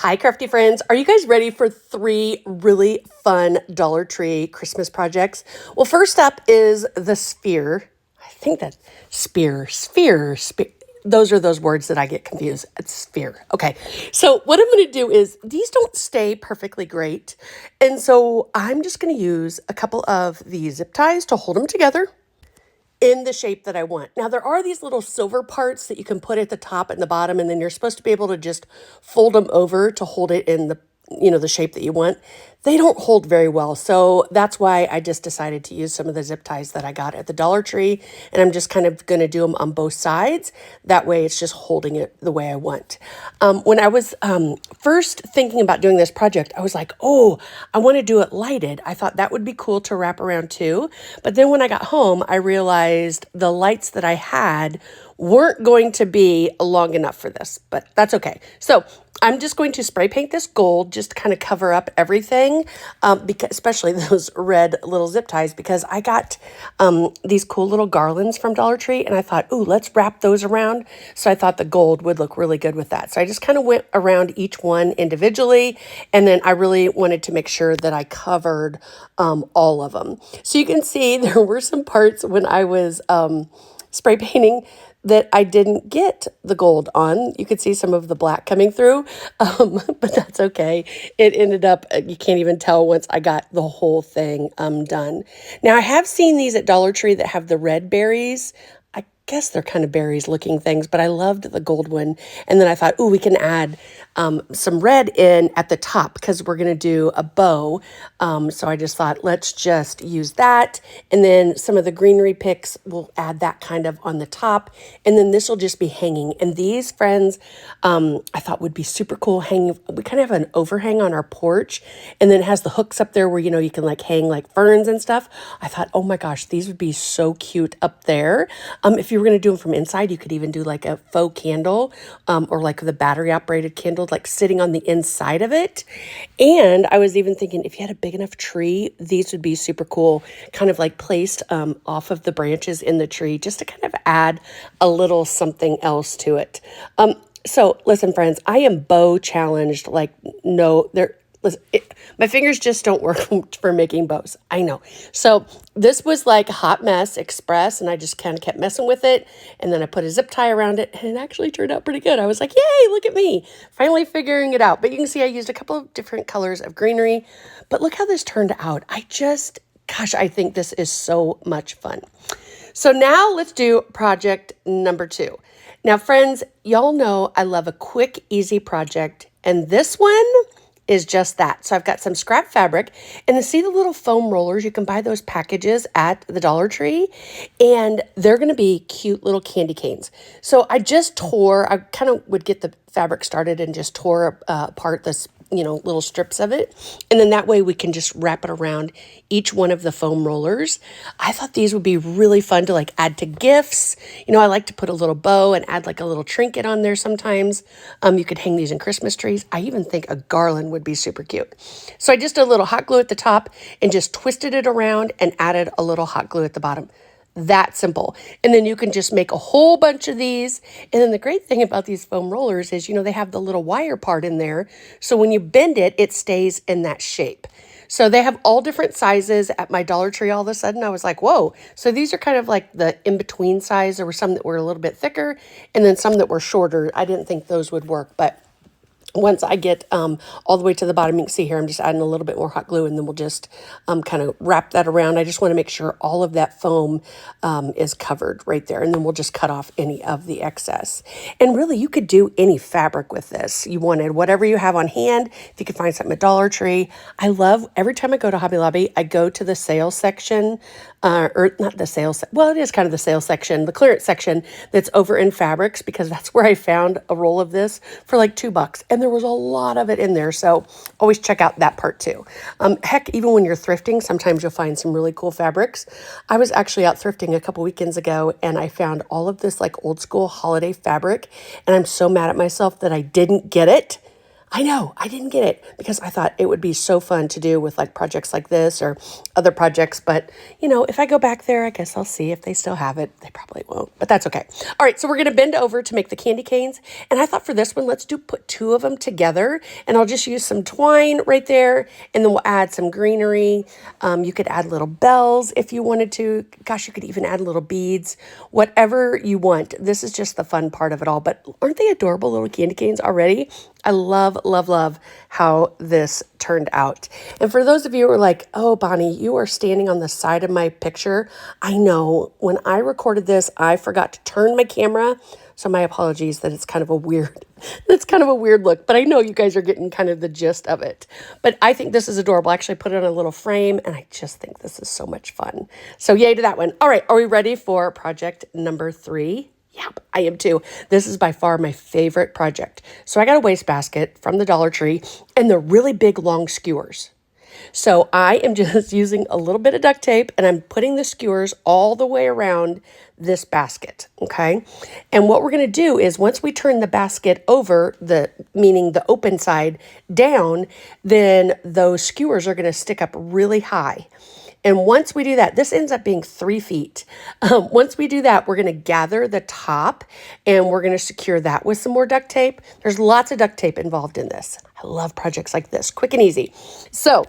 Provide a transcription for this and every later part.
Hi, crafty friends. Are you guys ready for 3 really fun Dollar Tree Christmas projects? Well, first up is the sphere. I think that sphere. Those are those words that I get confused. It's sphere. Okay. So what I'm going to do is these don't stay perfectly great. And so I'm just going to use a couple of the zip ties to hold them together in the shape that I want. Now, there are these little silver parts that you can put at the top and the bottom, and then you're supposed to be able to just fold them over to hold it in the shape that you want. They don't hold very well. So that's why I just decided to use some of the zip ties that I got at the Dollar Tree. And I'm just kind of going to do them on both sides. That way it's just holding it the way I want. When I was first thinking about doing this project, I was like, oh, I want to do it lighted. I thought that would be cool to wrap around too. But then when I got home, I realized the lights that I had weren't going to be long enough for this, but that's okay. So I'm just going to spray paint this gold just to kind of cover up everything, because especially those red little zip ties, because I got these cool little garlands from Dollar Tree, and I thought, ooh, let's wrap those around. So I thought the gold would look really good with that. So I just kind of went around each one individually, and then I really wanted to make sure that I covered all of them. So you can see there were some parts when I was spray painting that I didn't get the gold on. You could see some of the black coming through, but that's okay. It ended up, you can't even tell once I got the whole thing done. Now, I have seen these at Dollar Tree that have the red berries. I guess they're kind of berries looking things, but I loved the gold one. And then I thought, ooh, we can add some red in at the top because we're going to do a bow. So I just thought, let's just use that. And then some of the greenery picks, we'll add that kind of on the top. And then this will just be hanging. And these, friends, I thought would be super cool hanging. We kind of have an overhang on our porch. And then it has the hooks up there where, you can like hang like ferns and stuff. I thought, oh my gosh, these would be so cute up there. If you were going to do them from inside, you could even do like a faux candle or like the battery operated candle, like sitting on the inside of it. And I was even thinking if you had a big enough tree, these would be super cool, kind of like placed off of the branches in the tree, just to kind of add a little something else to it. So listen, friends, I am bow challenged. Like, no, my fingers just don't work for making bows. I know. So this was like a hot mess express, and I just kind of kept messing with it. And then I put a zip tie around it, and it actually turned out pretty good. I was like, yay, look at me, finally figuring it out. But you can see I used a couple of different colors of greenery, but look how this turned out. Gosh, I think this is so much fun. So now let's do project number 2. Now, friends, y'all know I love a quick, easy project, and this one is just that. So I've got some scrap fabric, and to see the little foam rollers, you can buy those packages at the Dollar Tree, and they're going to be cute little candy canes. So I kind of would get the fabric started and just tore apart this little strips of it. And then that way we can just wrap it around each one of the foam rollers. I thought these would be really fun to like add to gifts. I like to put a little bow and add like a little trinket on there sometimes. You could hang these in Christmas trees. I even think a garland would be super cute. So I just did a little hot glue at the top and just twisted it around and added a little hot glue at the bottom. That simple. And then you can just make a whole bunch of these. And then the great thing about these foam rollers is, they have the little wire part in there. So when you bend it, it stays in that shape. So they have all different sizes at my Dollar Tree. All of a sudden, I was like, whoa. So these are kind of like the in-between size. There were some that were a little bit thicker and then some that were shorter. I didn't think those would work, but once I get all the way to the bottom, you can see here, I'm just adding a little bit more hot glue, and then we'll just kind of wrap that around. I just want to make sure all of that foam is covered right there, and then we'll just cut off any of the excess. And really, you could do any fabric with this. You wanted whatever you have on hand. If you could find something at Dollar Tree. I love, every time I go to Hobby Lobby, I go to the sales section, or not the sales, well, it is kind of the sales section, the clearance section that's over in fabrics, because that's where I found a roll of this for like $2. And there was a lot of it in there. So always check out that part too. Heck, even when you're thrifting, sometimes you'll find some really cool fabrics. I was actually out thrifting a couple weekends ago, and I found all of this like old school holiday fabric. And I'm so mad at myself that I didn't get it. I know, I didn't get it because I thought it would be so fun to do with like projects like this or other projects. But, you know, if I go back there, I guess I'll see if they still have it. They probably won't, but that's okay. All right, so we're going to bend over to make the candy canes. And I thought for this one, let's put two of them together. And I'll just use some twine right there. And then we'll add some greenery. You could add little bells if you wanted to. Gosh, you could even add little beads, whatever you want. This is just the fun part of it all. But aren't they adorable little candy canes already? I love, love, love how this turned out. And for those of you who are like, oh, Bonnie, you are standing on the side of my picture. I know when I recorded this, I forgot to turn my camera. So my apologies that it's kind of a weird, that's kind of a weird look, but I know you guys are getting kind of the gist of it. But I think this is adorable. I actually put it on a little frame and I just think this is so much fun. So yay to that one. All right, are we ready for project number 3? Yep, I am too. This is by far my favorite project. So I got a wastebasket from the Dollar Tree and they're really big, long skewers. So I am just using a little bit of duct tape and I'm putting the skewers all the way around this basket, okay? And what we're gonna do is once we turn the basket over, meaning the open side down, then those skewers are gonna stick up really high. And once we do that, this ends up being 3 feet. Once we do that, we're going to gather the top and we're going to secure that with some more duct tape. There's lots of duct tape involved in this. I love projects like this, quick and easy. So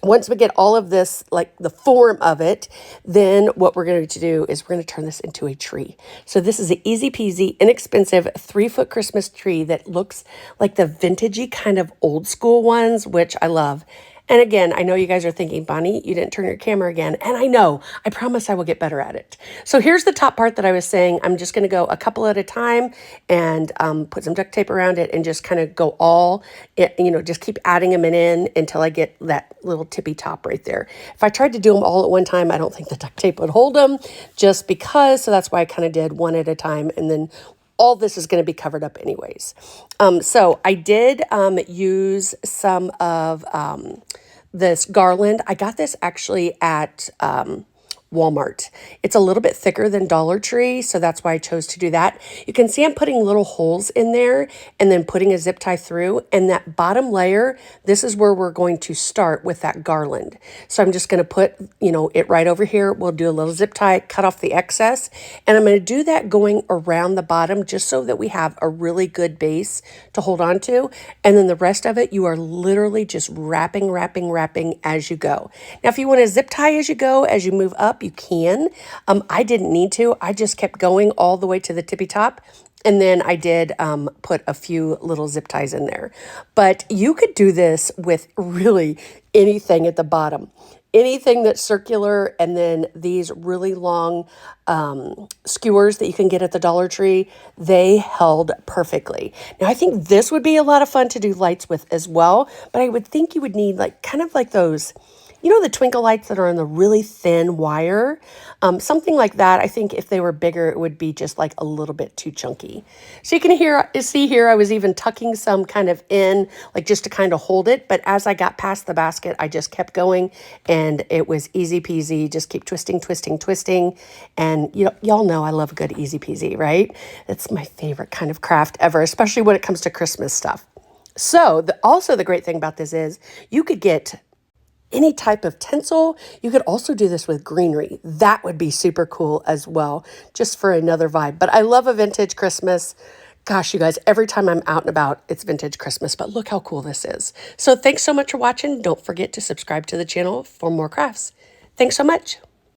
once we get all of this, like the form of it, then what we're going to do is we're going to turn this into a tree. So this is an easy peasy, inexpensive 3-foot Christmas tree that looks like the vintagey kind of old school ones, which I love. And again, I know you guys are thinking, Bonnie, you didn't turn your camera again. And I know, I promise I will get better at it. So here's the top part that I was saying. I'm just going to go a couple at a time and put some duct tape around it and just kind of go all, just keep adding them in until I get that little tippy top right there. If I tried to do them all at one time, I don't think the duct tape would hold them just because. So that's why I kind of did one at a time. And then all this is going to be covered up anyways. So I did use some of this garland. I got this actually at Walmart. It's a little bit thicker than Dollar Tree, so that's why I chose to do that. You can see I'm putting little holes in there and then putting a zip tie through. And that bottom layer, this is where we're going to start with that garland. So I'm just going to put, it right over here. We'll do a little zip tie, cut off the excess. And I'm going to do that going around the bottom just so that we have a really good base to hold on to. And then the rest of it, you are literally just wrapping as you go. Now, if you want to zip tie as you go, as you move up, you can. I didn't need to. I just kept going all the way to the tippy top. And then I did put a few little zip ties in there. But you could do this with really anything at the bottom. Anything that's circular, and then these really long skewers that you can get at the Dollar Tree, they held perfectly. Now, I think this would be a lot of fun to do lights with as well, but I would think you would need kind of like those, the twinkle lights that are on the really thin wire, something like that. I think if they were bigger, it would be just like a little bit too chunky. So you can see here, I was even tucking some kind of in, like just to kind of hold it. But as I got past the basket, I just kept going and it was easy peasy. Just keep twisting. And y'all know I love a good easy peasy, right? It's my favorite kind of craft ever, especially when it comes to Christmas stuff. So also the great thing about this is you could get any type of tinsel. You could also do this with greenery. That would be super cool as well, just for another vibe. But I love a vintage Christmas. Gosh, you guys, every time I'm out and about, it's vintage Christmas, but look how cool this is. So thanks so much for watching. Don't forget to subscribe to the channel for more crafts. Thanks so much.